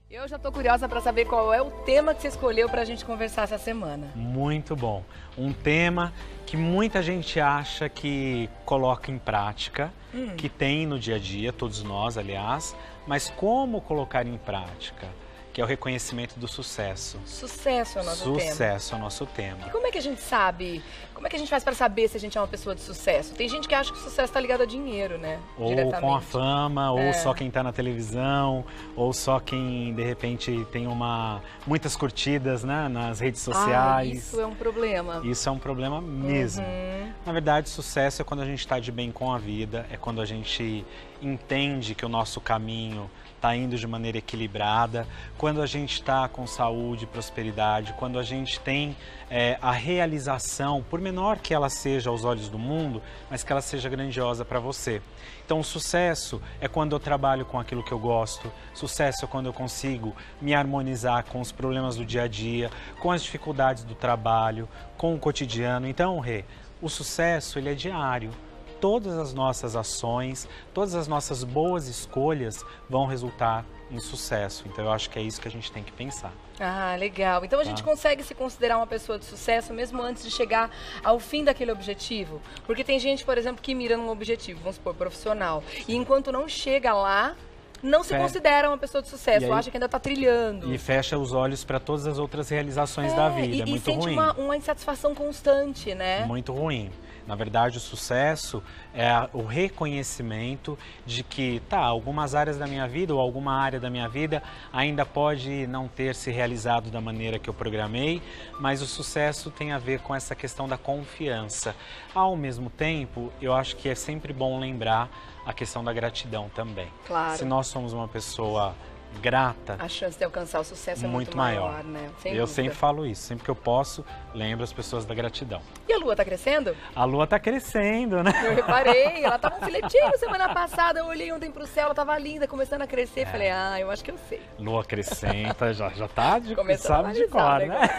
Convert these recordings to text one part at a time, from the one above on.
Eu já estou curiosa para saber qual é o tema que você escolheu para a gente conversar essa semana. Muito bom. Um tema que muita gente acha que coloca em prática, que tem no dia a dia, todos nós, aliás, mas como colocar em prática? Que é o reconhecimento do sucesso. Sucesso é o nosso tema. Sucesso é o nosso tema. E como é que a gente sabe, como é que a gente faz para saber se a gente é uma pessoa de sucesso? Tem gente que acha que o sucesso está ligado a dinheiro, né? Ou com a fama, ou só quem está na televisão, ou só quem, de repente, tem muitas curtidas, né, nas redes sociais. Isso é um problema. Isso é um problema mesmo. Na verdade, sucesso é quando a gente está de bem com a vida, é quando a gente entende que o nosso caminho está indo de maneira equilibrada, quando a gente está com saúde, prosperidade, quando a gente tem a realização, por menor que ela seja aos olhos do mundo, mas que ela seja grandiosa para você. Então, o sucesso é quando eu trabalho com aquilo que eu gosto, sucesso é quando eu consigo me harmonizar com os problemas do dia a dia, com as dificuldades do trabalho, com o cotidiano. Então, Rê, o sucesso ele é diário. Todas as nossas ações, todas as nossas boas escolhas vão resultar em sucesso. Então eu acho que é isso que a gente tem que pensar. Ah, legal. Então a gente consegue se considerar uma pessoa de sucesso mesmo antes de chegar ao fim daquele objetivo? Porque tem gente, por exemplo, que mira num objetivo, vamos supor, profissional, e enquanto não chega lá, não se considera uma pessoa de sucesso, acha que ainda está trilhando. E fecha os olhos para todas as outras realizações da vida, é muito ruim. E sente uma insatisfação constante, né? Muito ruim. Na verdade, o sucesso é o reconhecimento de que, algumas áreas da minha vida ou alguma área da minha vida ainda pode não ter se realizado da maneira que eu programei, mas o sucesso tem a ver com essa questão da confiança. Ao mesmo tempo, eu acho que é sempre bom lembrar a questão da gratidão também. Claro. Se nós somos uma pessoa grata, a chance de alcançar o sucesso é muito maior, né? Sem eu dúvida. sempre falo isso, sempre que eu posso, lembro as pessoas da gratidão. E a Lua tá crescendo? A Lua tá crescendo, né? Eu reparei, ela tava um filetinho semana passada, eu olhei ontem pro céu, ela tava linda, começando a crescer, falei, eu acho que eu sei. Lua crescenta, já tá de sabe de cor, né?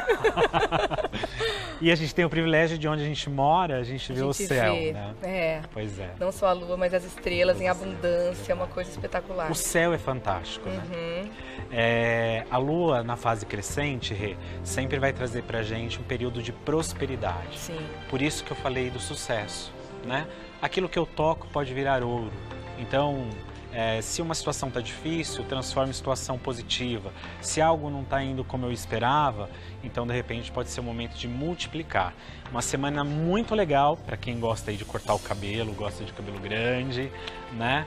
E a gente tem o privilégio de onde a gente mora, a gente vê o céu, né? Pois é. Não só a Lua, mas as estrelas em abundância, é uma coisa espetacular. O céu é fantástico, né? A Lua, na fase crescente, Rê, sempre vai trazer pra gente um período de prosperidade. Sim. Por isso que eu falei do sucesso, né? Aquilo que eu toco pode virar ouro. Então, se uma situação está difícil, transforma em situação positiva. Se algo não está indo como eu esperava, então de repente pode ser o momento de multiplicar. Uma semana muito legal para quem gosta aí de cortar o cabelo, gosta de cabelo grande, né?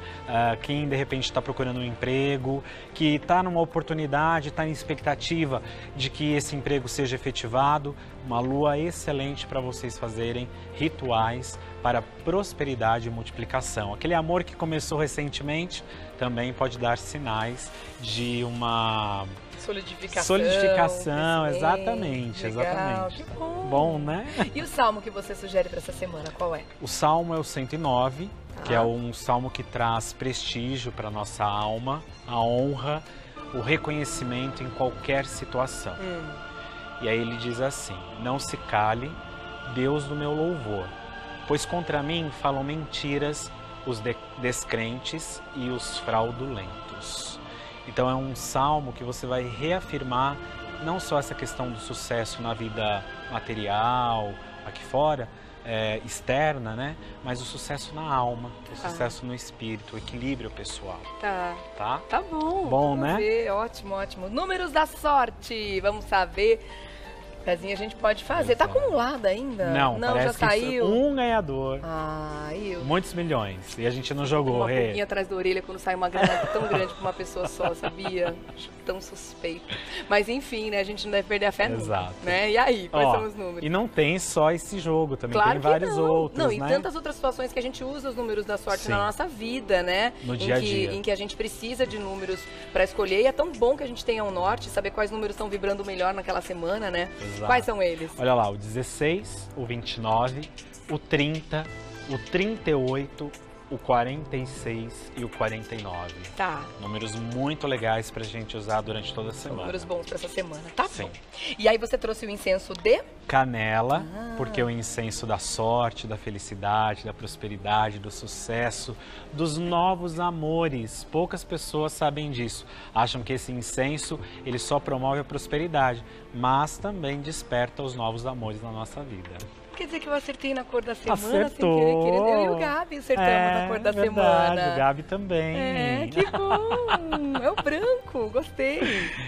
Quem de repente está procurando um emprego, que está numa oportunidade, está em expectativa de que esse emprego seja efetivado. Uma lua excelente para vocês fazerem rituais para prosperidade e multiplicação. Aquele amor que começou recentemente também pode dar sinais de uma solidificação, exatamente, legal, exatamente. Que bom. Bom, né? E o salmo que você sugere para essa semana, qual é? O salmo é o 109, que é um salmo que traz prestígio para nossa alma, a honra, o reconhecimento em qualquer situação. E aí ele diz assim: não se cale, Deus do meu louvor, pois contra mim falam mentiras os descrentes e os fraudulentos. Então é um salmo que você vai reafirmar não só essa questão do sucesso na vida material, aqui fora, externa, né? Mas o sucesso na alma, o sucesso no espírito, o equilíbrio pessoal. Tá bom. Bom, né? Ver. Ótimo, ótimo. Números da sorte, vamos saber. Pezinho a gente pode fazer. Tá acumulado ainda? Não, já saiu. Um ganhador. Muitos milhões. E a gente não jogou, uma pulguinha atrás da orelha quando sai uma grana tão grande pra uma pessoa só, sabia? Acho tão suspeito. Mas enfim, né? A gente não deve perder a fé nunca. Né? E aí, quais são os números? E não tem só esse jogo, também claro tem vários outros, não, né? E tantas outras situações que a gente usa os números da sorte na nossa vida, né? No dia a dia. Em que a gente precisa de números pra escolher. E é tão bom que a gente tenha um norte, saber quais números estão vibrando melhor naquela semana, né? Exato. Quais são eles? Olha lá, o 16, o 29, o 30, o 38, o 46 e o 49. Tá. Números muito legais pra gente usar durante toda a semana. Números bons pra essa semana, tá? Sim. Bom. E aí você trouxe o incenso de? Canela, porque é o incenso da sorte, da felicidade, da prosperidade, do sucesso, dos novos amores. Poucas pessoas sabem disso. Acham que esse incenso, ele só promove a prosperidade, mas também desperta os novos amores na nossa vida. Quer dizer que eu acertei na cor da semana? Acertou! Sem querer, querido. Eu e o Gabi acertamos na cor da semana. O Gabi também. É, que bom! É o branco, gostei.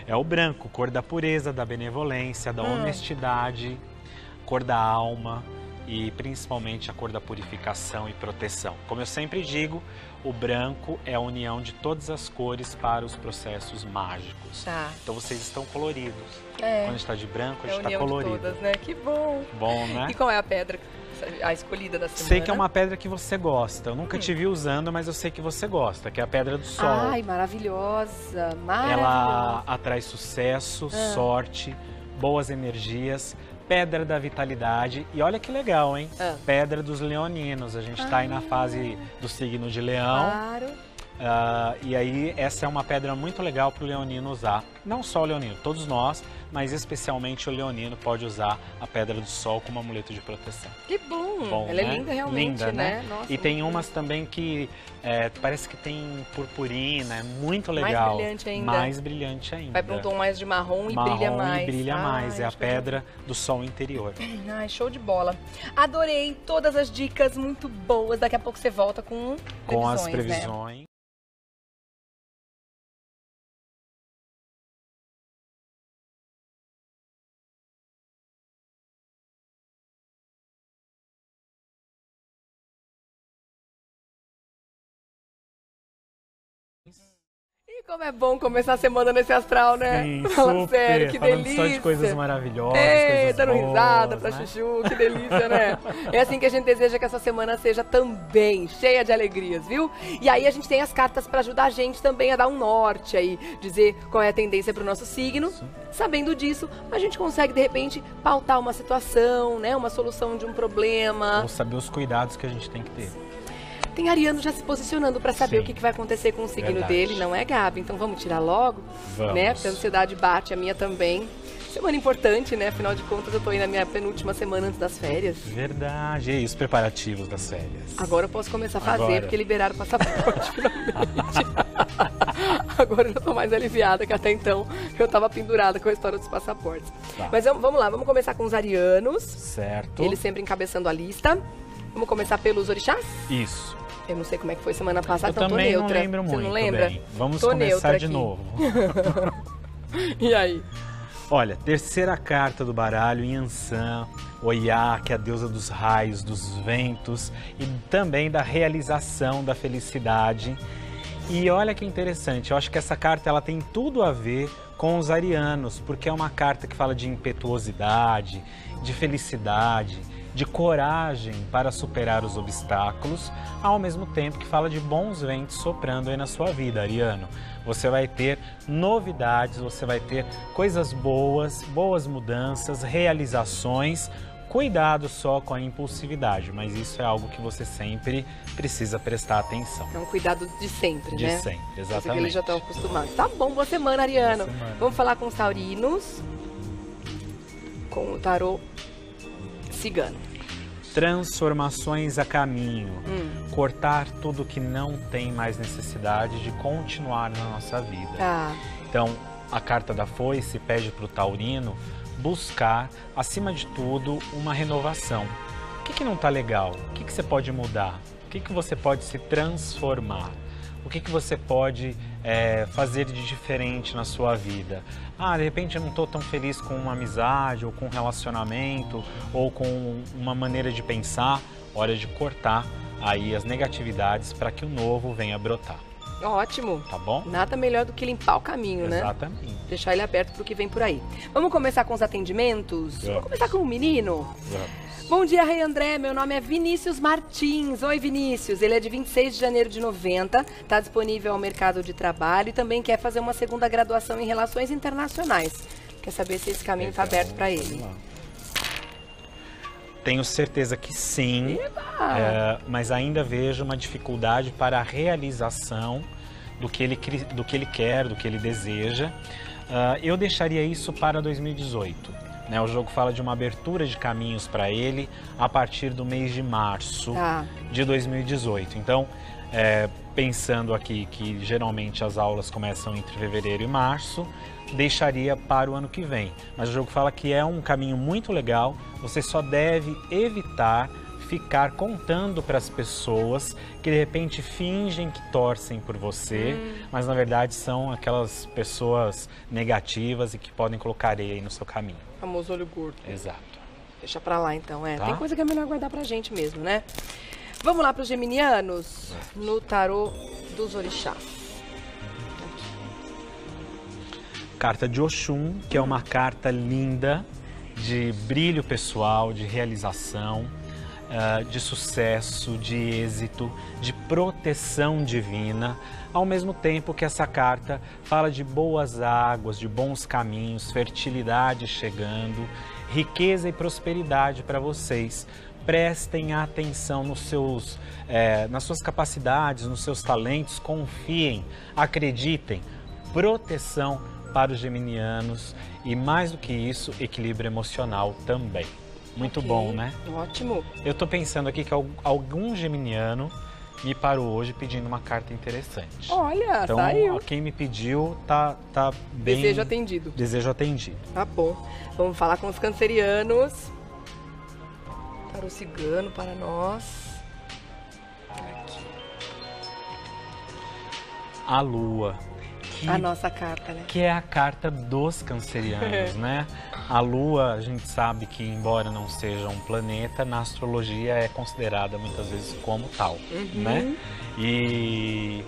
É o branco, cor da pureza, da benevolência, da honestidade, cor da alma e principalmente a cor da purificação e proteção. Como eu sempre digo, o branco é a união de todas as cores para os processos mágicos. Tá. Então vocês estão coloridos. É. Quando a gente está de branco, a gente É está colorido. De todas, né? Que bom. Bom, né? E qual é a pedra, a escolhida da semana? Sei que é uma pedra que você gosta. Eu nunca te vi usando, mas eu sei que você gosta, que é a Pedra do Sol. Ai, maravilhosa, maravilhosa. Ela atrai sucesso, sorte, boas energias, pedra da vitalidade. E olha que legal, hein? Pedra dos leoninos. A gente está aí na fase do signo de Leão. Claro. E aí essa é uma pedra muito legal para o leonino usar. Não só o leonino, todos nós, mas especialmente o leonino pode usar a Pedra do Sol como amuleto de proteção. Que bom! Bom, ela né? é linda realmente, Linda, né? Nossa, e tem umas também que parece que tem purpurina, é muito legal. Mais brilhante ainda. Mais brilhante ainda. Vai para um tom mais de marrom e brilha mais. E brilha mais, é a Pedra do Sol interior. Ai, show de bola. Adorei todas as dicas muito boas. Daqui a pouco você volta com as previsões. Né? E como é bom começar a semana nesse astral, né? Sim, Fala super. sério, que Falando delícia. só de coisas maravilhosas, coisas dando boas, risada pra né? chuchu, que delícia, né? É assim que a gente deseja que essa semana seja também cheia de alegrias, viu? E aí a gente tem as cartas pra ajudar a gente também a dar um norte aí, dizer qual é a tendência pro nosso signo. Sim. Sabendo disso, a gente consegue de repente pautar uma situação, né? Uma solução de um problema. Ou saber os cuidados que a gente tem que ter. Tem ariano já se posicionando para saber o que vai acontecer com o signo dele, não é, Gabi? Então vamos tirar logo, né? Porque a ansiedade bate, a minha também. Semana importante, né? Afinal de contas, eu tô aí na minha penúltima semana antes das férias. Verdade. E aí, os preparativos das férias? Agora eu posso começar a fazer, porque liberaram o passaporte, finalmente. Agora eu já tô mais aliviada, que até então eu tava pendurada com a história dos passaportes. Tá. Mas vamos lá, vamos começar com os arianos. Certo. Eles sempre encabeçando a lista. Vamos começar pelos orixás? Isso. Eu não sei como é que foi semana passada, então tô neutra. Eu também não lembro muito. Você não lembra? Bem. Vamos começar de novo. E aí? Olha, terceira carta do baralho, Yansan, Oiá, que é a deusa dos raios, dos ventos e também da realização da felicidade. E olha que interessante, eu acho que essa carta ela tem tudo a ver com os arianos, porque é uma carta que fala de impetuosidade, de felicidade, de coragem para superar os obstáculos, ao mesmo tempo que fala de bons ventos soprando aí na sua vida, ariano. Você vai ter novidades, você vai ter coisas boas, boas mudanças, realizações. Cuidado só com a impulsividade, mas isso é algo que você sempre precisa prestar atenção. É um cuidado de sempre, né? De sempre, exatamente. Eles já estão acostumados. Tá bom, boa semana, ariano. Boa semana. Vamos falar com os taurinos, com o tarô cigano. Transformações a caminho, cortar tudo que não tem mais necessidade de continuar na nossa vida. Então, a carta da foice pede para o taurino buscar, acima de tudo, uma renovação. O que não está legal? O que você pode mudar? O que você pode se transformar? O que você pode fazer de diferente na sua vida? De repente eu não estou tão feliz com uma amizade, ou com um relacionamento, ou com uma maneira de pensar. Hora de cortar aí as negatividades para que o novo venha brotar. Ótimo. Tá bom? Nada melhor do que limpar o caminho, né? Exatamente. Deixar ele aberto para o que vem por aí. Vamos começar com os atendimentos? Vamos começar com o menino? Bom dia, Rei André. Meu nome é Vinícius Martins. Oi, Vinícius. Ele é de 26 de janeiro de 90, está disponível ao mercado de trabalho e também quer fazer uma segunda graduação em Relações Internacionais. Quer saber se esse caminho está aberto para ele. Tenho certeza que sim, mas ainda vejo uma dificuldade para a realização do que ele quer, do que ele deseja. Eu deixaria isso para 2018. Né? O jogo fala de uma abertura de caminhos para ele a partir do mês de março de 2018. Então, pensando aqui que geralmente as aulas começam entre fevereiro e março, deixaria para o ano que vem. Mas o jogo fala que é um caminho muito legal, você só deve evitar ficar contando para as pessoas que de repente fingem que torcem por você, mas na verdade são aquelas pessoas negativas e que podem colocar areia aí no seu caminho. O famoso olho gordo. Exato. Deixa pra lá então, Tá? Tem coisa que é melhor guardar pra gente mesmo, né? Vamos lá para os geminianos no tarô dos orixás. Carta de Oxum, que é uma carta linda de brilho pessoal, de realização, de sucesso, de êxito, de proteção divina, ao mesmo tempo que essa carta fala de boas águas, de bons caminhos, fertilidade chegando, riqueza e prosperidade para vocês. Prestem atenção nas suas capacidades, nos seus talentos, confiem, acreditem, proteção para os geminianos e, mais do que isso, equilíbrio emocional também. Muito bom, né? Ótimo. Eu estou pensando aqui que algum geminiano me parou hoje pedindo uma carta interessante. Olha, então, saiu. Quem me pediu tá bem... Desejo atendido. Desejo atendido. Tá bom. Vamos falar com os cancerianos. Tarô cigano para nós. Aqui. A Lua. A nossa carta, né? Que é a carta dos cancerianos, né? A Lua, a gente sabe que, embora não seja um planeta, na astrologia é considerada muitas vezes como tal, né? E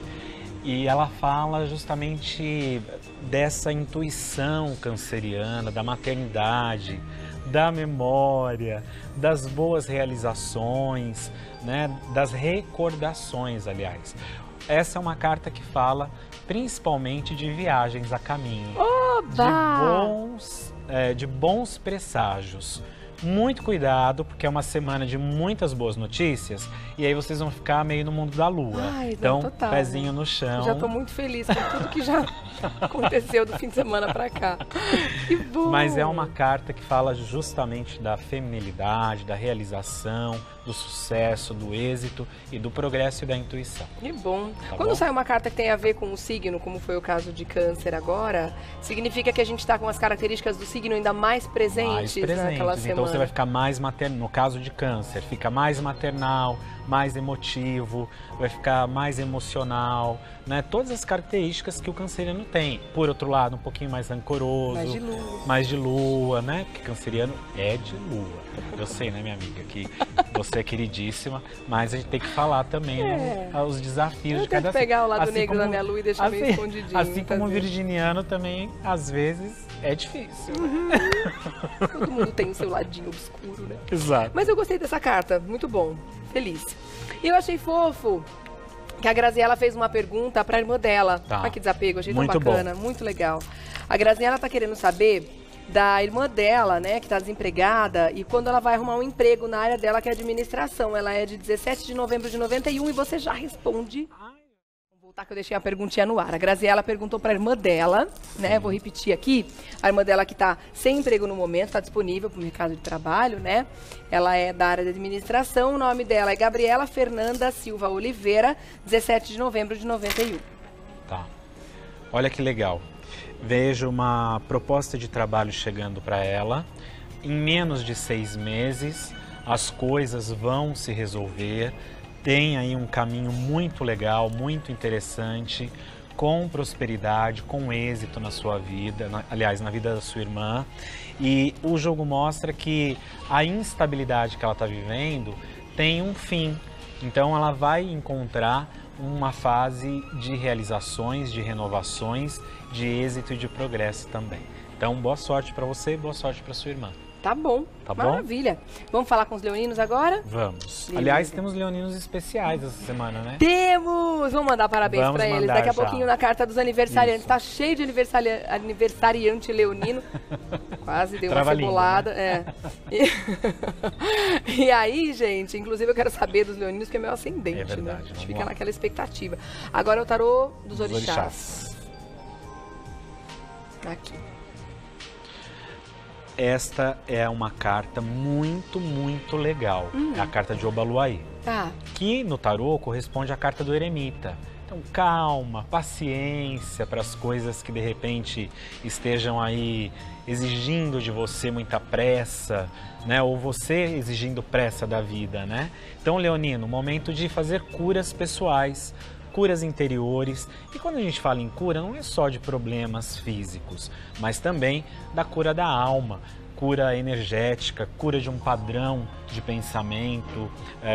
ela fala justamente dessa intuição canceriana, da maternidade, da memória, das boas realizações, né? Das recordações, aliás. Essa é uma carta que fala principalmente de viagens a caminho, de bons presságios. Muito cuidado, porque é uma semana de muitas boas notícias e aí vocês vão ficar meio no mundo da lua. Então, total, pezinho no chão. Já estou muito feliz com tudo que já aconteceu do fim de semana para cá. Que bom! Mas é uma carta que fala justamente da feminilidade, da realização, do sucesso, do êxito e do progresso e da intuição. Que bom! Quando sai uma carta que tem a ver com o signo, como foi o caso de Câncer agora, significa que a gente está com as características do signo ainda mais presentes naquela semana. Então você vai ficar mais maternal, no caso de Câncer, fica mais maternal, mais emotivo, vai ficar mais emocional, né? Todas as características que o canceriano tem. Por outro lado, um pouquinho mais rancoroso, mais de lua, né? Porque canceriano é de lua. Eu sei, né, minha amiga, que você é queridíssima, mas a gente tem que falar também os desafios de cada signo. Eu tenho que pegar o lado negro da minha lua e deixar meio escondidinho. Assim como o virginiano também, às vezes, é difícil. Todo mundo tem o seu ladinho obscuro, né? Exato. Mas eu gostei dessa carta, muito bom, feliz. E eu achei fofo que a Graziella fez uma pergunta para a irmã dela. Olha que desapego, achei tão bacana, muito legal. A Graziella tá querendo saber da irmã dela, né, que tá desempregada, e quando ela vai arrumar um emprego na área dela, que é administração. Ela é de 17 de novembro de 91 e você já responde. Vou voltar que eu deixei a perguntinha no ar. A Graziella perguntou para a irmã dela, né, vou repetir aqui, a irmã dela que tá sem emprego no momento, tá disponível para o mercado de trabalho, né, ela é da área de administração, o nome dela é Gabriela Fernanda Silva Oliveira, 17 de novembro de 91. Tá, olha que legal. Vejo uma proposta de trabalho chegando para ela. Em menos de 6 meses, as coisas vão se resolver. Tem aí um caminho muito legal, muito interessante, com prosperidade, com êxito na sua vida, aliás, na vida da sua irmã. E o jogo mostra que a instabilidade que ela está vivendo tem um fim. Então ela vai encontrar uma fase de realizações, de renovações, de êxito e de progresso também. Então, boa sorte para você e boa sorte para sua irmã. Tá bom. Tá bom? Maravilha. Vamos falar com os leoninos agora? Vamos. Beleza. Aliás, temos leoninos especiais essa semana, né? Temos! Vamos mandar parabéns para eles. Daqui a pouquinho na carta dos aniversariantes. Isso. Tá cheio de aniversariante leonino. Quase deu uma cebolada. Né? E aí, gente, inclusive eu quero saber dos leoninos, que é meu ascendente, É verdade, né? A gente fica lá. naquela expectativa. Agora é o tarô dos orixás. Aqui. Esta é uma carta muito, muito legal. É a carta de Obaluaí. Tá. Que no tarô corresponde à carta do eremita. Então, calma, paciência para as coisas que de repente estejam aí exigindo de você muita pressa, né? Ou você exigindo pressa da vida, né? Então, leonino, momento de fazer curas pessoais, curas interiores. E quando a gente fala em cura, não é só de problemas físicos, mas também da cura da alma, cura energética, cura de um padrão de pensamento,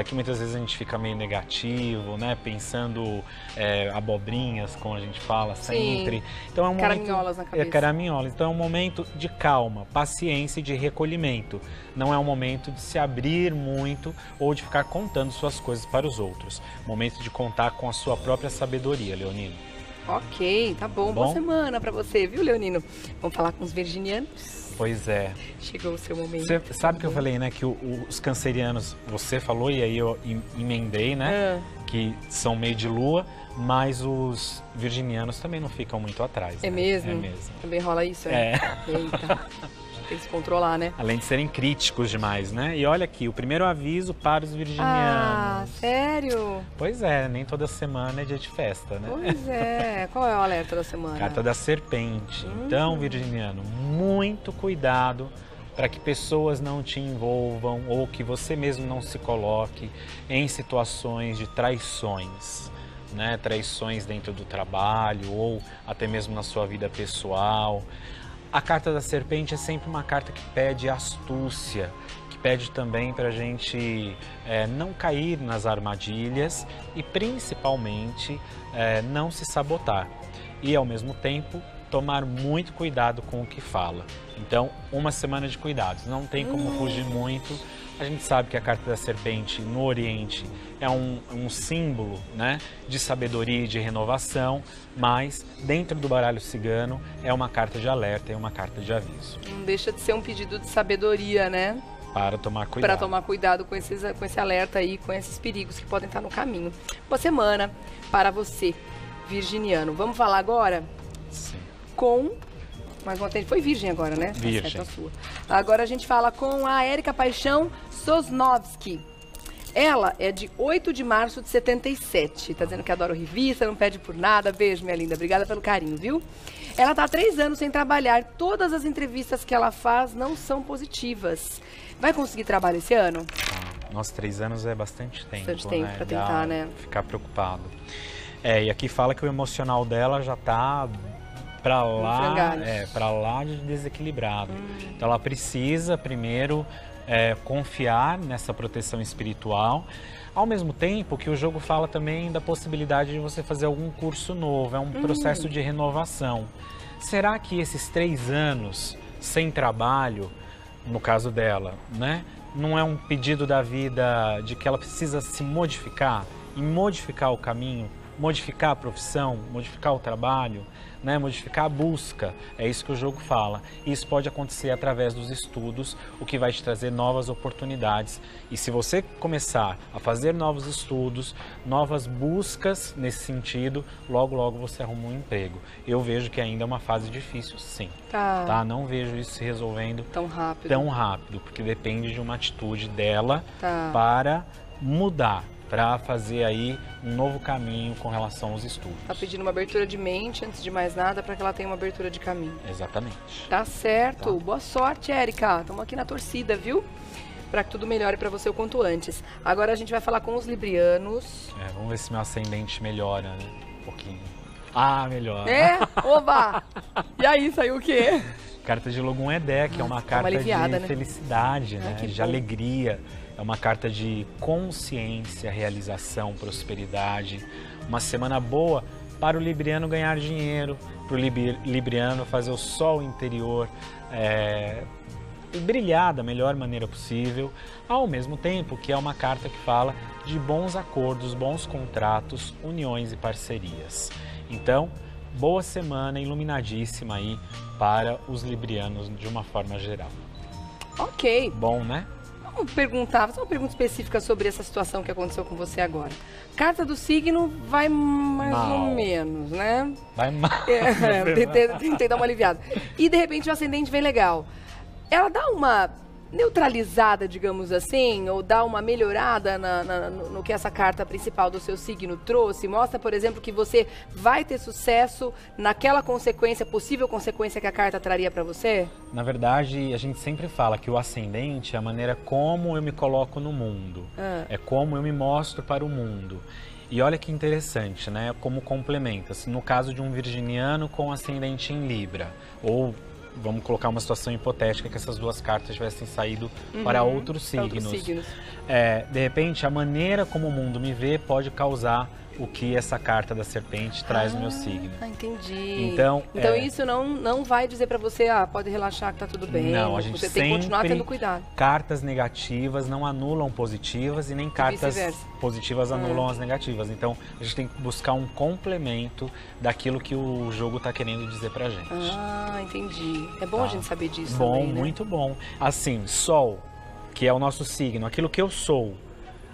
que muitas vezes a gente fica meio negativo, né? Pensando abobrinhas, como a gente fala sempre. Sim. Então é um Caraminholas na cabeça. Caraminholas. Então é um momento de calma, paciência e de recolhimento. Não é um momento de se abrir muito ou de ficar contando suas coisas para os outros. Momento de contar com a sua própria sabedoria, leonino. Ok, tá bom. Boa semana pra você, viu, leonino? Vamos falar com os virginianos? Pois é. Chegou o seu momento. Você sabe que eu falei, né, que os cancerianos, você falou e aí eu emendei, né, que são meio de lua, mas os virginianos também não ficam muito atrás. É né? mesmo? É mesmo. Também rola isso? Eita, tem que se controlar, né? Além de serem críticos demais, né? E olha aqui, o primeiro aviso para os virginianos. Ah, sério? Pois é, nem toda semana é dia de festa, né? Pois é. Qual é o alerta da semana? Carta da serpente. Então, virginiano, muito cuidado para que pessoas não te envolvam ou que você mesmo não se coloque em situações de traições, né? Traições dentro do trabalho ou até mesmo na sua vida pessoal. A carta da serpente é sempre uma carta que pede astúcia, que pede também para a gente não cair nas armadilhas e principalmente não se sabotar. E ao mesmo tempo tomar muito cuidado com o que fala. Então, uma semana de cuidados, não tem como fugir muito. A gente sabe que a carta da serpente no Oriente é um símbolo, né, de sabedoria e de renovação, mas dentro do baralho cigano é uma carta de alerta e uma carta de aviso. Não deixa de ser um pedido de sabedoria, né? Para tomar cuidado. Para tomar cuidado com esse alerta aí, com esses perigos que podem estar no caminho. Boa semana para você, virginiano. Vamos falar agora? Sim. Com... Mais uma vez, foi virgem agora, né? Virgem. Tá certo, a sua. Agora a gente fala com a Érica Paixão Sosnovski. Ela é de 8 de março de 77. Tá dizendo que adora revista, não pede por nada. Beijo, minha linda. Obrigada pelo carinho, viu? Ela tá há 3 anos sem trabalhar. Todas as entrevistas que ela faz não são positivas. Vai conseguir trabalho esse ano? Nossa, 3 anos é bastante tempo. Bastante tempo, né? pra tentar, né? Ficar preocupado. E aqui fala que o emocional dela já tá para lá de desequilibrado. Então ela precisa primeiro confiar nessa proteção espiritual, ao mesmo tempo que o jogo fala também da possibilidade de você fazer algum curso novo, é um processo de renovação. Será que esses 3 anos sem trabalho, no caso dela, né, não é um pedido da vida de que ela precisa se modificar e modificar o caminho, modificar a profissão, modificar o trabalho, né, modificar a busca? É isso que o jogo fala. Isso pode acontecer através dos estudos, o que vai te trazer novas oportunidades. E se você começar a fazer novos estudos, novas buscas nesse sentido, logo, logo você arruma um emprego. Eu vejo que ainda é uma fase difícil, sim. Tá? Não vejo isso se resolvendo tão rápido, porque depende de uma atitude dela para mudar, para fazer aí um novo caminho com relação aos estudos. Tá pedindo uma abertura de mente, antes de mais nada, para que ela tenha uma abertura de caminho. Exatamente. Tá certo. Tá. Boa sorte, Érica. Estamos aqui na torcida, viu? Para que tudo melhore para você o quanto antes. Agora a gente vai falar com os librianos. Vamos ver se meu ascendente melhora, né? Um pouquinho. Melhora. Oba! E aí, saiu o quê? Carta de Logum Edé, que é uma carta de felicidade, né? De alegria. É uma carta de consciência, realização, prosperidade. Uma semana boa para o libriano ganhar dinheiro, para o libriano fazer o sol interior brilhar da melhor maneira possível, ao mesmo tempo que é uma carta que fala de bons acordos, bons contratos, uniões e parcerias. Então, boa semana iluminadíssima aí para os librianos de uma forma geral. Ok. Bom, né? Vamos perguntar, fazer uma pergunta específica sobre essa situação que aconteceu com você agora. Carta do signo vai mais ou menos, né? Vai mal. Tentei dar uma aliviada. E de repente o ascendente vem legal. Ela dá uma neutralizada, digamos assim, ou dá uma melhorada no que essa carta principal do seu signo trouxe? Mostra, por exemplo, que você vai ter sucesso naquela consequência, possível consequência que a carta traria para você? Na verdade, a gente sempre fala que o ascendente é a maneira como eu me coloco no mundo, é como eu me mostro para o mundo. E olha que interessante, né? Como complementa. No caso de um virginiano com ascendente em Libra, ou vamos colocar uma situação hipotética que essas duas cartas tivessem saído para outros signos. De repente, a maneira como o mundo me vê pode causar o que essa carta da serpente traz no meu signo. Entendi. Então isso não vai dizer para você, pode relaxar que tá tudo bem. Não, a gente você tem que continuar tendo cuidado. Cartas negativas não anulam positivas e nem cartas positivas anulam as negativas. Então, a gente tem que buscar um complemento daquilo que o jogo está querendo dizer pra gente. Entendi. É bom a gente saber disso bom, também, né? Muito bom. Assim, Sol, que é o nosso signo, aquilo que eu sou.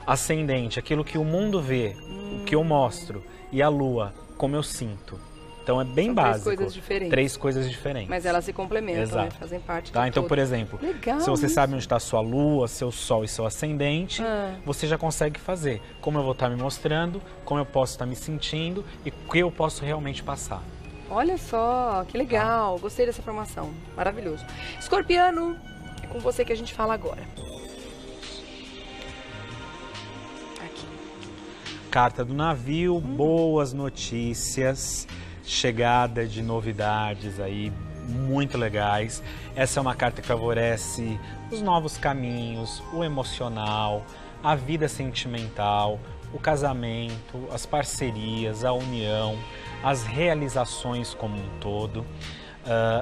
Ascendente, aquilo que o mundo vê, o que eu mostro. E a Lua, como eu sinto. Então é bem básico. 3 coisas diferentes. 3 coisas diferentes. Mas elas se complementam, né? Fazem parte do Então, todo. por exemplo, se você sabe onde está a sua Lua, seu Sol e seu Ascendente, você já consegue fazer. Como eu vou estar me mostrando, como eu posso estar me sentindo e o que eu posso realmente passar. Olha só, que legal. Gostei dessa informação. Maravilhoso. Escorpiano, é com você que a gente fala agora. Carta do navio, boas notícias, chegada de novidades aí muito legais. Essa é uma carta que favorece os novos caminhos, o emocional, a vida sentimental, o casamento, as parcerias, a união, as realizações como um todo.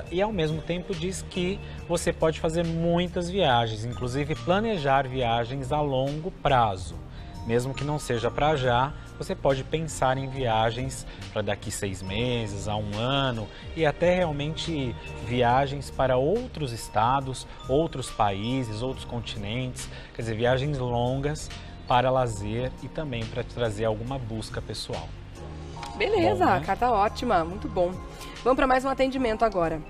E ao mesmo tempo diz que você pode fazer muitas viagens, inclusive planejar viagens a longo prazo. Mesmo que não seja para já, você pode pensar em viagens para daqui 6 meses, a 1 ano e até realmente viagens para outros estados, outros países, outros continentes, quer dizer, viagens longas para lazer e também para trazer alguma busca pessoal. Beleza, bom, né? Carta ótima, muito bom. Vamos para mais um atendimento agora.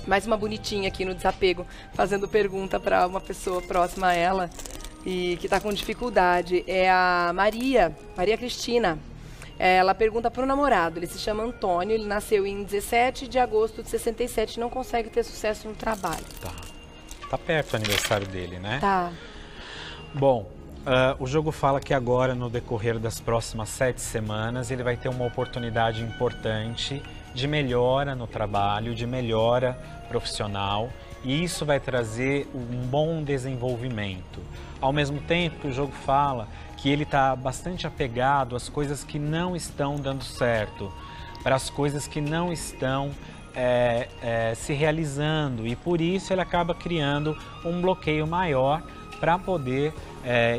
Mais uma bonitinha aqui no desapego, fazendo pergunta para uma pessoa próxima a ela. E que está com dificuldade, é a Maria Cristina. Ela pergunta para o namorado, ele se chama Antônio, ele nasceu em 17 de agosto de 67, não consegue ter sucesso no trabalho. Tá perto o aniversário dele, né? Tá. Bom, o jogo fala que agora, no decorrer das próximas 7 semanas, ele vai ter uma oportunidade importante de melhora no trabalho, de melhora profissional, e isso vai trazer um bom desenvolvimento. Ao mesmo tempo que o jogo fala que ele está bastante apegado às coisas que não estão dando certo, para as coisas que não estão se realizando, e por isso ele acaba criando um bloqueio maior para poder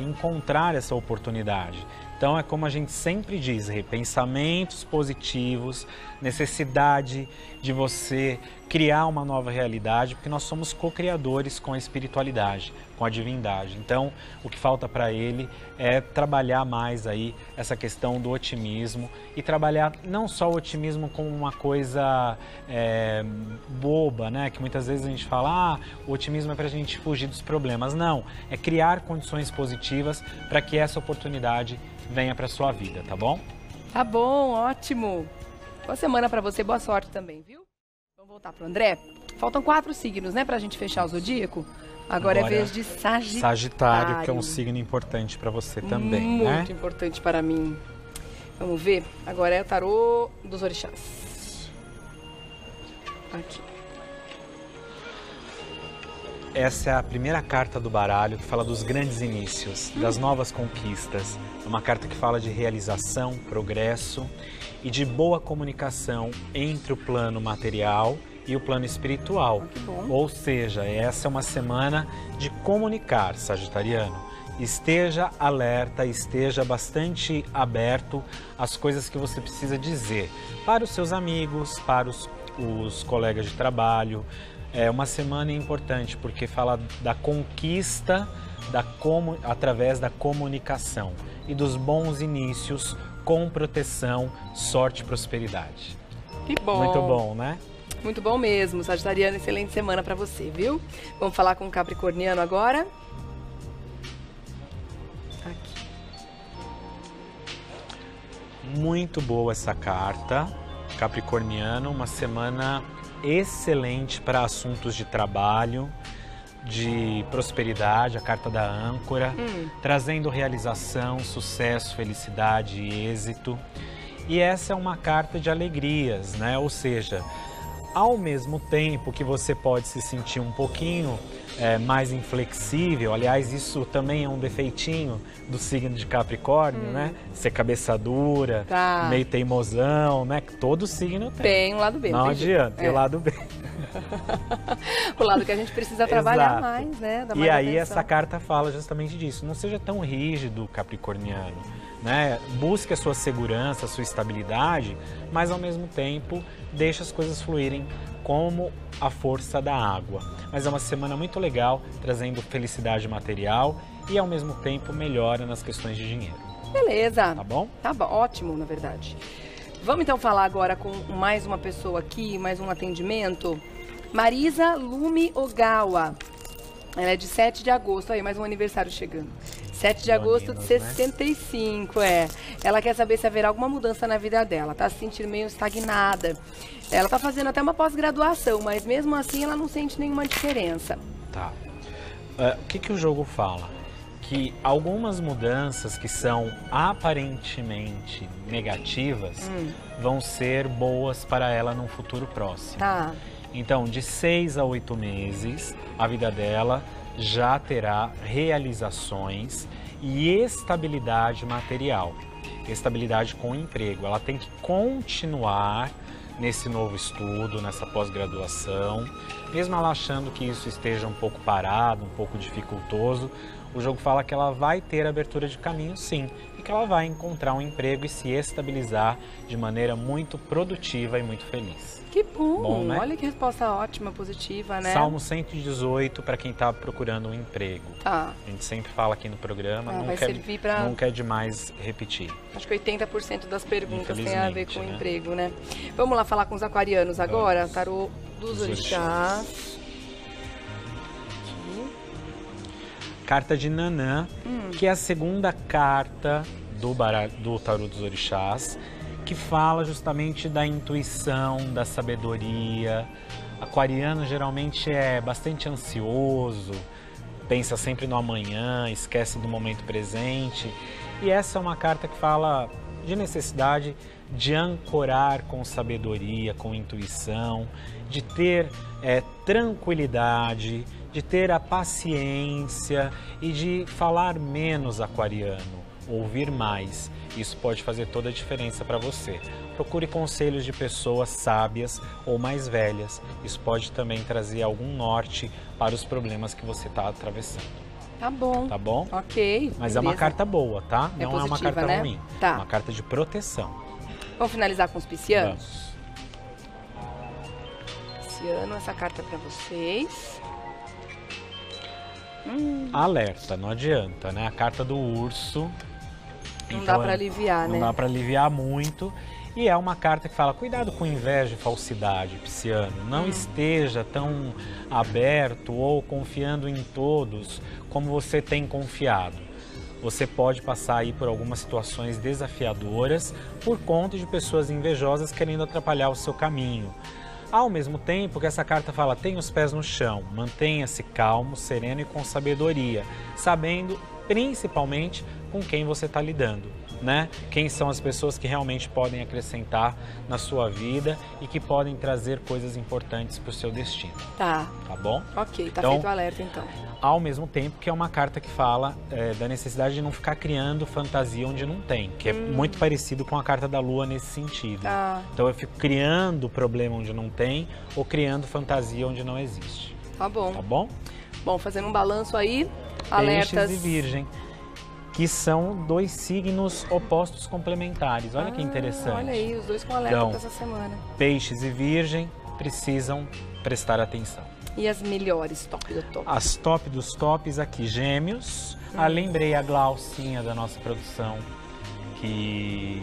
encontrar essa oportunidade. Então é como a gente sempre diz, pensamentos positivos, necessidade de você criar uma nova realidade, porque nós somos co-criadores com a espiritualidade, com a divindade. Então o que falta para ele é trabalhar mais aí essa questão do otimismo e trabalhar não só o otimismo como uma coisa boba, né? Que muitas vezes a gente fala, o otimismo é para a gente fugir dos problemas. Não, é criar condições positivas para que essa oportunidade venha para sua vida, tá bom? Tá bom, ótimo. Boa semana para você, boa sorte também, viu? Vamos voltar pro André. Faltam 4 signos, né, pra gente fechar o zodíaco. Agora é vez de Sagitário. Sagitário, que é um signo importante para você também, né? Muito importante para mim. Vamos ver. Agora é o tarô dos orixás. Aqui. Essa é a primeira carta do baralho que fala dos grandes inícios, das novas conquistas. É uma carta que fala de realização, progresso e de boa comunicação entre o plano material e o plano espiritual. Que bom. Ou seja, essa é uma semana de comunicar, sagitariano. Esteja alerta, esteja bastante aberto às coisas que você precisa dizer para os seus amigos, para os colegas de trabalho. É uma semana importante porque fala da conquista através da comunicação e dos bons inícios com proteção, sorte e prosperidade. Que bom. Muito bom, né? Muito bom mesmo, sagitariano, excelente semana para você, viu? Vamos falar com o capricorniano agora. Aqui. Muito boa essa carta, capricorniano, uma semana excelente para assuntos de trabalho, de prosperidade, a carta da âncora, trazendo realização, sucesso, felicidade e êxito. E essa é uma carta de alegrias, né? Ou seja, ao mesmo tempo que você pode se sentir um pouquinho mais inflexível, aliás, isso também é um defeitinho do signo de Capricórnio, né? Ser cabeça dura, meio teimosão, né? Todo signo tem. Tem um lado B. Não adianta, tem o lado B. O lado que a gente precisa trabalhar mais, né? E aí essa carta fala justamente disso. Não seja tão rígido, capricorniano, né? Busque a sua segurança, a sua estabilidade, mas ao mesmo tempo deixe as coisas fluírem como a força da água. Mas é uma semana muito legal, trazendo felicidade material e ao mesmo tempo melhora nas questões de dinheiro. Beleza. Tá bom? Tá bom, ótimo, na verdade. Vamos então falar agora com mais uma pessoa aqui, mais um atendimento. Marisa Lume Ogawa. Ela é de 7 de agosto. Aí, mais um aniversário chegando. 7 de agosto de 65, Ela quer saber se haverá alguma mudança na vida dela. Tá se sentindo meio estagnada. Ela tá fazendo até uma pós-graduação, mas mesmo assim ela não sente nenhuma diferença. Tá. O que o jogo fala? Que algumas mudanças que são aparentemente negativas vão ser boas para ela num futuro próximo. Tá. Então, de 6 a 8 meses, a vida dela já terá realizações e estabilidade material, estabilidade com o emprego. Ela tem que continuar nesse novo estudo, nessa pós-graduação, mesmo ela achando que isso esteja um pouco parado, um pouco dificultoso, o jogo fala que ela vai ter abertura de caminho sim, e que ela vai encontrar um emprego e se estabilizar de maneira muito produtiva e muito feliz. Que bom, né? Olha que resposta ótima, positiva, né? Salmo 118 para quem está procurando um emprego. Tá. A gente sempre fala aqui no programa, nunca é demais repetir. Acho que 80% das perguntas tem a ver com o emprego, né? Vamos lá falar com os aquarianos agora? Vamos. Tarô dos orixás. Carta de Nanã, que é a segunda carta do Tarô dos Orixás, que fala justamente da intuição, da sabedoria. Aquariano geralmente é bastante ansioso, pensa sempre no amanhã, esquece do momento presente. E essa é uma carta que fala de necessidade de ancorar com sabedoria, com intuição, de ter tranquilidade, de ter a paciência e de falar menos aquariano, ouvir mais. Isso pode fazer toda a diferença para você. Procure conselhos de pessoas sábias ou mais velhas. Isso pode também trazer algum norte para os problemas que você está atravessando. Tá bom. Tá bom? Ok. Mas beleza. É uma carta boa, tá? Não positiva, é uma carta né? ruim. Tá. É uma carta de proteção. Vamos finalizar com os piscianos? Vamos. Pisciano, essa carta é para vocês. Alerta, não adianta, né? A carta do urso. Não dá para aliviar, né? Não dá para aliviar muito. E é uma carta que fala, cuidado com inveja e falsidade, pisciano. Não esteja tão aberto ou confiando em todos como você tem confiado. Você pode passar aí por algumas situações desafiadoras por conta de pessoas invejosas querendo atrapalhar o seu caminho. Ao mesmo tempo que essa carta fala, tenha os pés no chão, mantenha-se calmo, sereno e com sabedoria, sabendo principalmente com quem você está lidando. né? Quem são as pessoas que realmente podem acrescentar na sua vida e que podem trazer coisas importantes para o seu destino. Tá. Tá bom? Ok, tá feito o alerta então. Ao mesmo tempo que é uma carta que fala da necessidade de não ficar criando fantasia onde não tem, que é muito parecido com a carta da Lua nesse sentido. Tá. Então eu fico criando problema onde não tem ou criando fantasia onde não existe. Tá bom. Tá bom? Bom, fazendo um balanço aí, alertas... Peixes e Virgem, que são 2 signos opostos complementares. Olha que interessante. Olha aí, os dois com alerta Então, dessa semana. Peixes e Virgem precisam prestar atenção. E as melhores, top do top? As top dos tops aqui, Gêmeos. Lembrei a Glaucinha da nossa produção,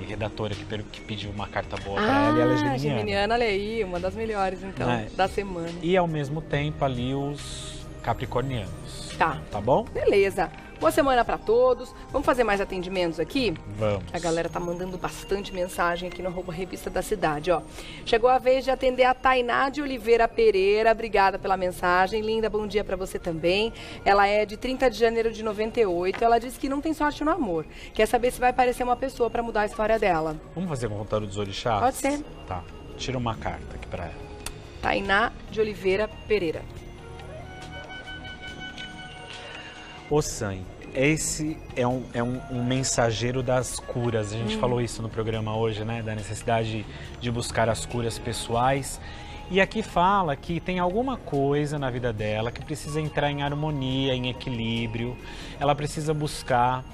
redatora que pediu uma carta boa para ela, e ela é geminiana. Geminiana, olha aí, uma das melhores então, da semana. E ao mesmo tempo ali os capricornianos. Tá bom? Beleza. Boa semana para todos. Vamos fazer mais atendimentos aqui? Vamos. A galera tá mandando bastante mensagem aqui no @Revista da Cidade, ó. Chegou a vez de atender a Tainá de Oliveira Pereira. Obrigada pela mensagem. Linda, bom dia para você também. Ela é de 30 de janeiro de 98. Ela disse que não tem sorte no amor. Quer saber se vai aparecer uma pessoa para mudar a história dela. Vamos fazer com o Contato dos Orixás? Pode ser. Tá. Tira uma carta aqui para ela. Tainá de Oliveira Pereira. Ossan, esse é um mensageiro das curas. A gente falou isso no programa hoje, né? Da necessidade de buscar as curas pessoais. E aqui fala que tem alguma coisa na vida dela que precisa entrar em harmonia, em equilíbrio. Ela precisa buscar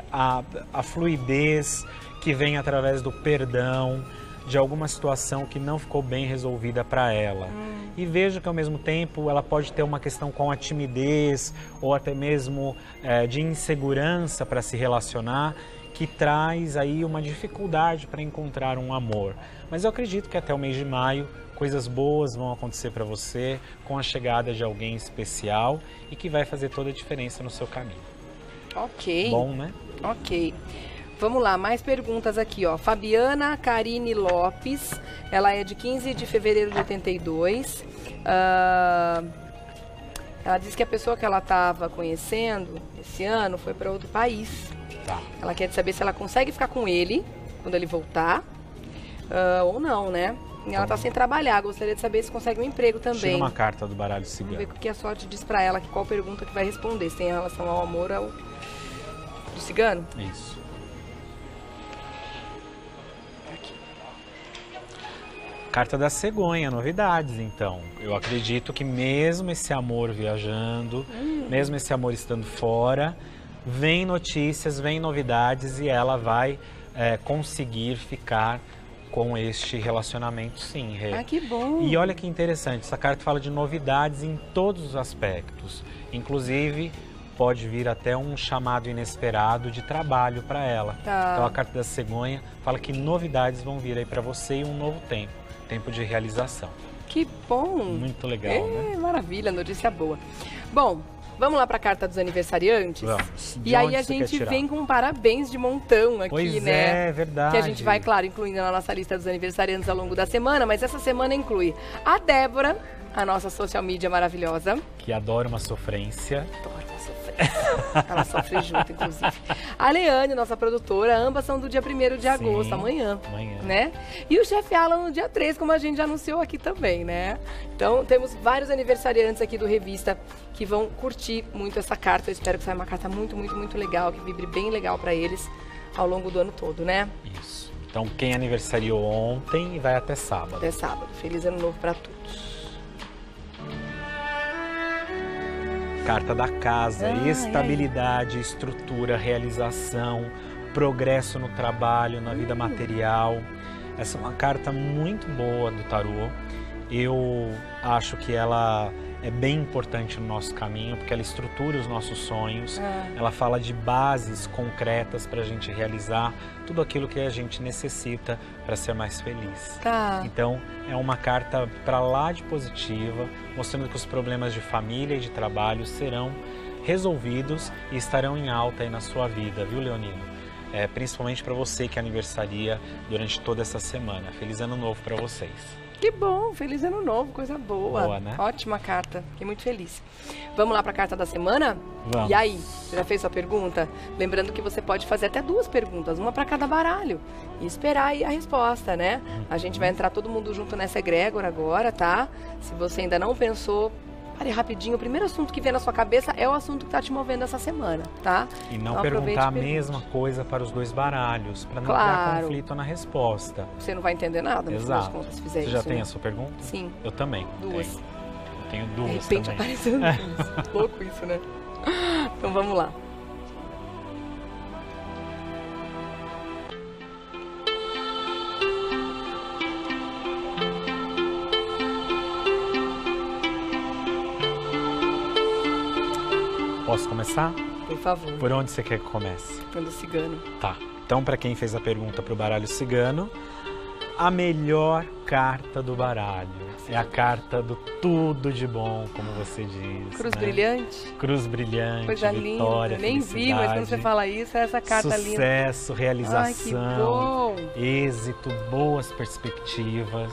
a fluidez que vem através do perdão, de alguma situação que não ficou bem resolvida para ela. E vejo que ao mesmo tempo ela pode ter uma questão com a timidez ou até mesmo de insegurança para se relacionar, que traz aí uma dificuldade para encontrar um amor. Mas eu acredito que até o mês de maio coisas boas vão acontecer para você com a chegada de alguém especial e que vai fazer toda a diferença no seu caminho. Ok. Bom, né? Ok. Vamos lá, mais perguntas aqui, ó. Fabiana Karine Lopes, ela é de 15 de fevereiro de 82. Ela disse que a pessoa que ela estava conhecendo esse ano foi para outro país. Tá. Ela quer saber se ela consegue ficar com ele quando ele voltar ou não, né? E ela está sem trabalhar, gostaria de saber se consegue um emprego também. Tira uma carta do baralho cigano. Vamos ver o que a sorte diz para ela, qual pergunta que vai responder, se tem relação ao amor do cigano. Isso. Carta da cegonha, novidades então. Eu acredito que mesmo esse amor viajando, mesmo esse amor estando fora, vem notícias, vem novidades e ela vai conseguir ficar com este relacionamento sim, Rê. Ah, que bom! E olha que interessante, essa carta fala de novidades em todos os aspectos. Inclusive, pode vir até um chamado inesperado de trabalho para ela. Tá. Então a carta da cegonha fala que novidades vão vir aí para você e um novo tempo de realização. Que bom! Muito legal, né? Maravilha, notícia boa. Bom, vamos lá para a carta dos aniversariantes? Vamos. E aí a gente vem com parabéns de montão aqui, pois né? É verdade. Que a gente vai, claro, incluindo na nossa lista dos aniversariantes ao longo da semana, mas essa semana inclui a Débora, a nossa social media maravilhosa. Que adora uma sofrência. Adora uma sofrência. Ela sofre junto, inclusive. A Leane, nossa produtora, ambas são do dia 1º de agosto, amanhã. Né? E o chefe Alan no dia 3, como a gente já anunciou aqui também, né? Então, temos vários aniversariantes aqui do Revista que vão curtir muito essa carta. Eu espero que saia uma carta muito, muito, muito legal, que vibre bem legal para eles ao longo do ano todo, né? Isso. Então, quem aniversariou ontem vai até sábado. Até sábado. Feliz ano novo para todos. Carta da casa, estabilidade, estrutura, realização, progresso no trabalho, na vida material. Essa é uma carta muito boa do tarô. Eu acho que ela é bem importante no nosso caminho, porque ela estrutura os nossos sonhos, ela fala de bases concretas para a gente realizar tudo aquilo que a gente necessita para ser mais feliz. Então, é uma carta para lá de positiva, mostrando que os problemas de família e de trabalho serão resolvidos e estarão em alta aí na sua vida, viu, Leonino? Principalmente para você que aniversaria durante toda essa semana. Feliz ano novo para vocês. Que bom, feliz ano novo, coisa boa. Boa, né? Ótima carta, fiquei muito feliz. Vamos lá para a carta da semana? Vamos. E aí, você já fez sua pergunta? Lembrando que você pode fazer até 2 perguntas, uma para cada baralho. E esperar aí a resposta, né? A gente vai entrar todo mundo junto nessa egrégora agora, tá? Se você ainda não pensou, pare rapidinho. O primeiro assunto que vem na sua cabeça é o assunto que tá te movendo essa semana, tá? E não então, perguntar a mesma coisa para os 2 baralhos, para não criar conflito na resposta. Você não vai entender nada, no final das Exato. contas, se fizer Você isso. já tem né? a sua pergunta? Sim. Eu também. 2. Eu tenho 2 De repente também. apareceu 2. Louco isso, né? Então vamos lá. Posso começar? Por favor. Por onde você quer que comece? Pelo cigano. Tá. Então, para quem fez a pergunta para o baralho cigano, a melhor carta do baralho é a carta do tudo de bom, como você diz. Cruz né? brilhante. Cruz brilhante, Coisa vitória, linda. Nem vi, felicidade, mas quando você fala isso, é essa carta linda. sucesso, realização, Ai, que bom. êxito, boas perspectivas.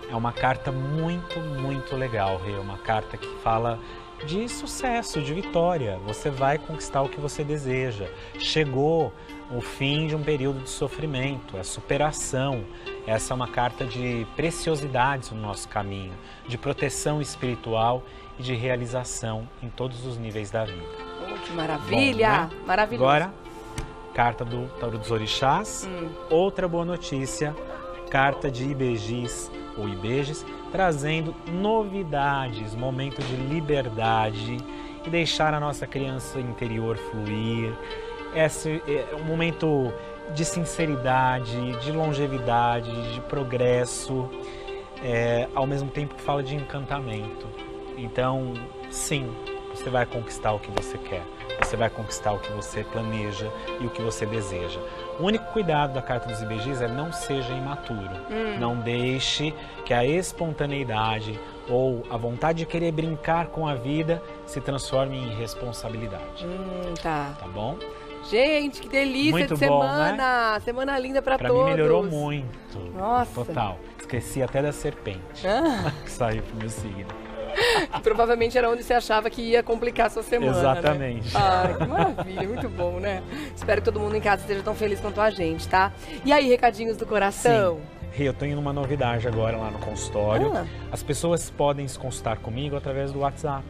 É uma carta muito, muito legal, Rê. É uma carta que fala de sucesso, de vitória. Você vai conquistar o que você deseja. Chegou o fim de um período de sofrimento, é superação. Essa é uma carta de preciosidades no nosso caminho, de proteção espiritual e de realização em todos os níveis da vida. Oh, que maravilha! Bom, né? Maravilhoso. Agora, carta do Tarô dos Orixás. Outra boa notícia, carta de Ibejis ou Ibejes, trazendo novidades, momento de liberdade e deixar a nossa criança interior fluir. Esse é um momento de sinceridade, de longevidade, de progresso, ao mesmo tempo que fala de encantamento. Então, sim, você vai conquistar o que você quer, você vai conquistar o que você planeja e o que você deseja. O único cuidado da carta dos Ibejis é não seja imaturo. Não deixe que a espontaneidade ou a vontade de querer brincar com a vida se transforme em responsabilidade. Tá. Tá bom? Gente, que delícia Muito de bom, semana! né? Semana linda pra Pra todos. mim melhorou muito. Nossa. Total. Esqueci até da serpente que saiu pro meu signo. Que provavelmente era onde você achava que ia complicar a sua semana. Exatamente. Né? Ai, que maravilha, muito bom, né? Espero que todo mundo em casa esteja tão feliz quanto a gente, tá? E aí, recadinhos do coração? Sim. Eu tenho uma novidade agora lá no consultório. As pessoas podem se consultar comigo através do WhatsApp.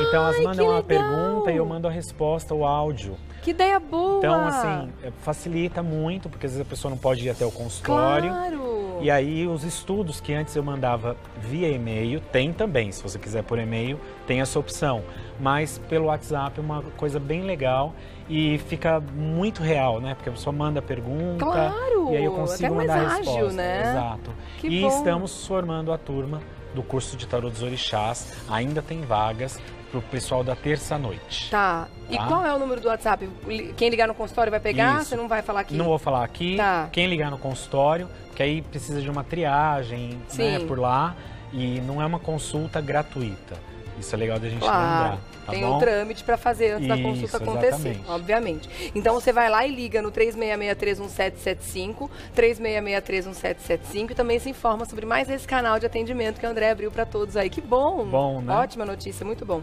Então elas mandam uma pergunta e eu mando a resposta, o áudio. Que ideia boa! Então, assim, facilita muito, porque às vezes a pessoa não pode ir até o consultório. Claro! E aí os estudos que antes eu mandava via e-mail, tem também, se você quiser por e-mail, tem essa opção. Mas pelo WhatsApp é uma coisa bem legal e fica muito real, né? Porque a pessoa manda a pergunta e aí eu consigo mandar a resposta. Ágil, né? Exato. Que e bom. Estamos formando a turma do curso de Tarô dos Orixás. Ainda tem vagas para o pessoal da terça-noite. Tá. E qual é o número do WhatsApp? Quem ligar no consultório vai pegar? Isso. Você não vai falar aqui? Não vou falar aqui. Tá. Quem ligar no consultório, que aí precisa de uma triagem, né, por lá. E não é uma consulta gratuita. Isso é legal da gente lembrar. Tá tem bom? um trâmite para fazer antes da consulta acontecer, exatamente. Obviamente. Então você vai lá e liga no 36631775, 36631775 e também se informa sobre mais esse canal de atendimento que o André abriu para todos aí. Que bom! Bom, né? Ótima notícia, muito bom.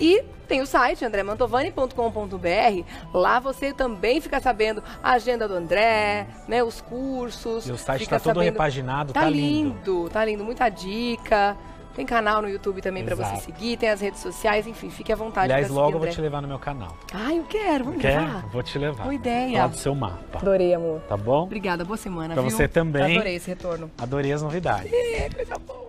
E tem o site andremantovani.com.br. Lá você também fica sabendo a agenda do André, né, os cursos. E o site está todo repaginado, tá lindo. Tá lindo, muita dica. Tem canal no YouTube também para você Exato. seguir, tem as redes sociais, enfim, fique à vontade. Aliás, pra logo seguir, eu vou André. te levar no meu canal. Ai, eu quero, vamos Quer? levar. Vou te levar. Boa ideia. Falar do seu mapa. Adorei, amor. Tá bom? Obrigada, boa semana, Pra viu? você também. Adorei esse retorno. Adorei as novidades. Coisa boa.